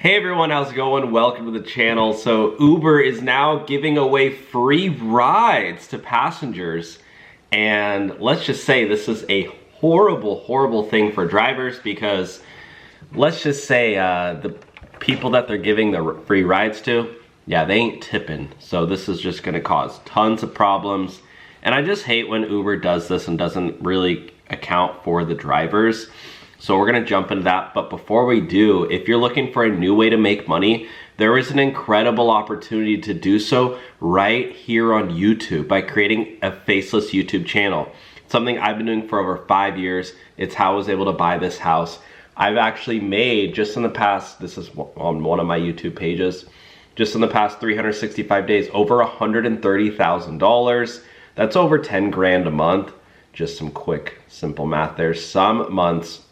Hey everyone, how's it going? Welcome to the channel. So Uber is now giving away free rides to passengers. And let's just say this is a horrible thing for drivers because let's just say the people that they're giving the free rides to, yeah, they ain't tipping. So this is just gonna cause tons of problems. And I just hate when Uber does this and doesn't really account for the drivers. So we're gonna jump into that, but before we do, if you're looking for a new way to make money, there is an incredible opportunity to do so right here on YouTube by creating a Faceless YouTube channel. Something I've been doing for over 5 years. It's how I was able to buy this house. I've actually made, just in the past, this is on one of my YouTube pages, just in the past 365 days, over $130,000. That's over 10 grand a month. Just some quick, simple math there. Some months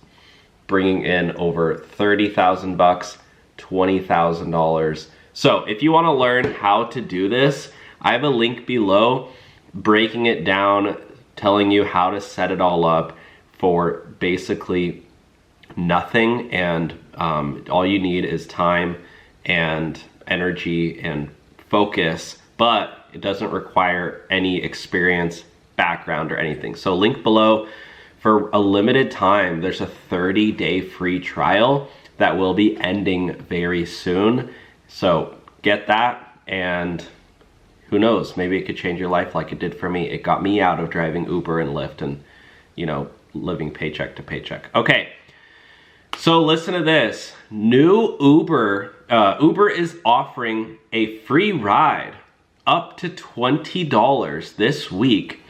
bringing in over 30,000 bucks, $20,000. So if you want to learn how to do this, I have a link below breaking it down, telling you how to set it all up for basically nothing. And all you need is time and energy and focus, but it doesn't require any experience, background, or anything. So link below. For a limited time, there's a 30-day free trial that will be ending very soon. So get that, and who knows, maybe it could change your life like it did for me. It got me out of driving Uber and Lyft and, you know, living paycheck to paycheck. Okay, so listen to this. New Uber is offering a free ride up to $20 this week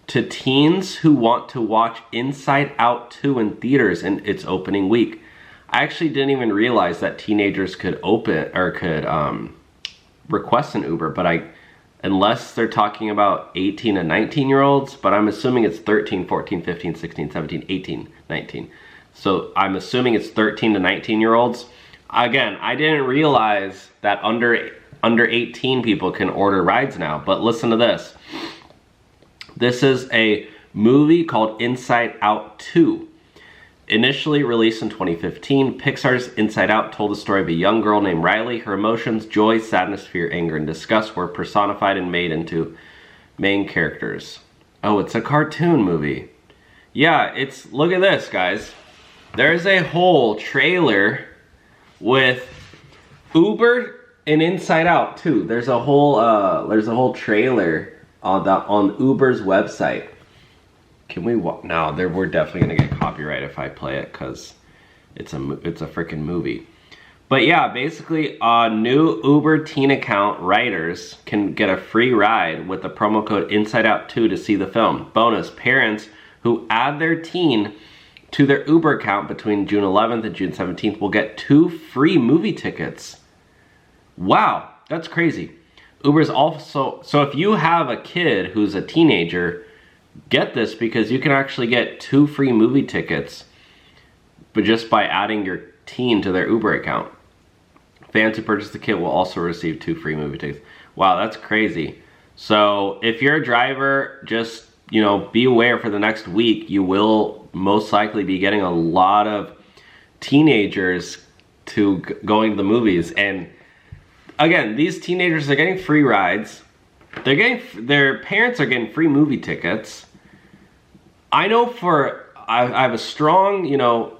to teens who want to watch Inside Out 2 in theaters in its opening week. I actually didn't even realize that teenagers could request an Uber, but unless they're talking about 18 and 19-year-olds, but I'm assuming it's 13, 14, 15, 16, 17, 18, 19. So I'm assuming it's 13 to 19-year-olds. Again, I didn't realize that under 18 people can order rides now, but listen to this. This is a movie called Inside Out 2. Initially released in 2015, Pixar's Inside Out told the story of a young girl named Riley. Her emotions, joy, sadness, fear, anger, and disgust were personified and made into main characters. Oh, it's a cartoon movie. Yeah, look at this, guys. There's a whole trailer with Uber and Inside Out 2. There's a whole trailer on Uber's website. Can we no, we're definitely gonna get copyright if I play it because it's a freaking movie. But yeah, basically new Uber teen account riders can get a free ride with the promo code Inside Out 2 to see the film. Bonus, parents who add their teen to their Uber account between June 11th and June 17th will get 2 free movie tickets. Wow, that's crazy. Uber's also, so if you have a kid who's a teenager, get this because you can actually get 2 free movie tickets, but just by adding your teen to their Uber account. Fans who purchase the kit will also receive 2 free movie tickets. Wow, that's crazy. So if you're a driver, just, you know, be aware for the next week, you will most likely be getting a lot of teenagers to going to the movies. And again, these teenagers are getting free rides. Their parents are getting free movie tickets. I know I have a strong, you know,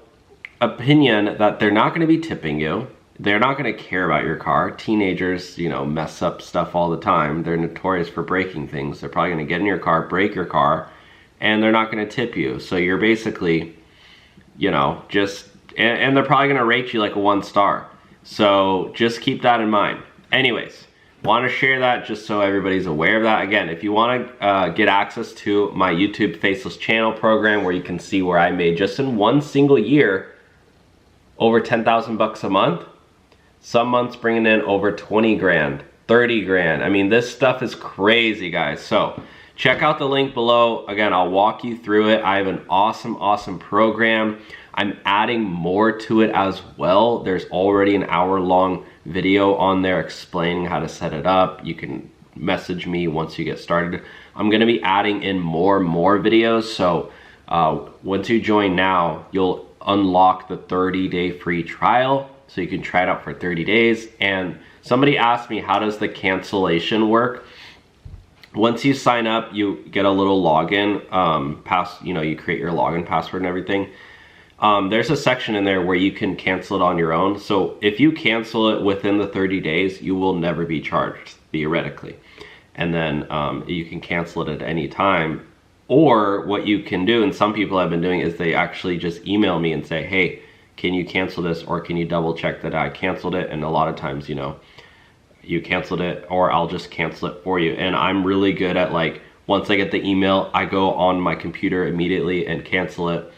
opinion that they're not going to be tipping you. They're not going to care about your car. Teenagers, you know, mess up stuff all the time. They're notorious for breaking things. They're probably going to get in your car, break your car, and they're not going to tip you. So you're basically, you know, and they're probably going to rate you like a 1 star. So just keep that in mind. Anyways, want to share that just so everybody's aware of that. Again, if you want to get access to my YouTube Faceless channel program where you can see where I made just in 1 single year over 10,000 bucks a month, some months bringing in over 20 grand, 30 grand. I mean, this stuff is crazy, guys. So check out the link below. Again, I'll walk you through it. I have an awesome program. I'm adding more to it as well. There's already an hour-long video on there explaining how to set it up. You can message me once you get started. I'm gonna be adding in more videos. So once you join now, you'll unlock the 30-day free trial so you can try it out for 30 days. And somebody asked me, how does the cancellation work? Once you sign up, you get a little login, you create your login password and everything. There's a section in there where you can cancel it on your own. So if you cancel it within the 30 days, you will never be charged, theoretically. And then you can cancel it at any time. Or what you can do, and some people have been doing, is they actually just email me and say, hey, can you cancel this, or can you double check that I canceled it? And a lot of times, you know, you canceled it, or I'll just cancel it for you. And I'm really good at, like, once I get the email, I go on my computer immediately and cancel it.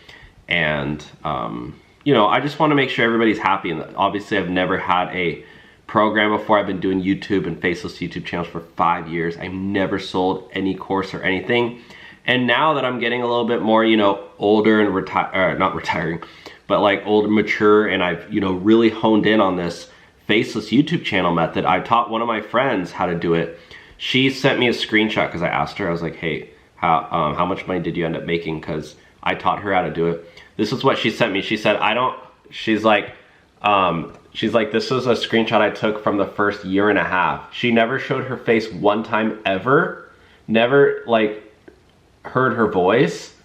And you know, I just want to make sure everybody's happy. And obviously I've never had a program before. I've been doing YouTube and Faceless YouTube channels for 5 years. I've never sold any course or anything. And now that I'm getting a little bit more, you know, older and not retiring, but like old, mature, and I've, you know, really honed in on this Faceless YouTube channel method. I taught one of my friends how to do it. She sent me a screenshot because I asked her, I was like, hey, how much money did you end up making? Because I taught her how to do it. This is what she sent me. She said, she's like, this is a screenshot I took from the first year and a half. She never showed her face one time ever, never like heard her voice.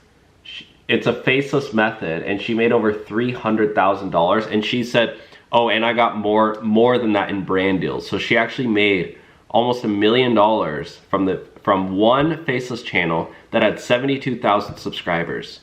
It's a faceless method, and she made over $300,000. And she said, oh, and I got more than that in brand deals. So she actually made almost $1 million from one faceless channel that had 72,000 subscribers.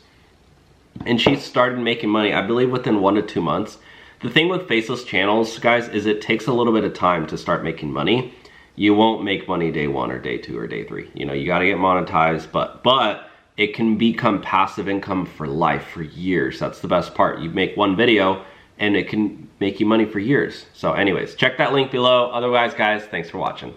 And she started making money, I believe, within 1 to 2 months. The thing with faceless channels, guys, is it takes a little bit of time to start making money. You won't make money day 1 or day 2 or day 3. You know, you got to get monetized, but it can become passive income for life, for years. That's the best part. You make one video and it can make you money for years. So anyways, check that link below. Otherwise, guys, thanks for watching.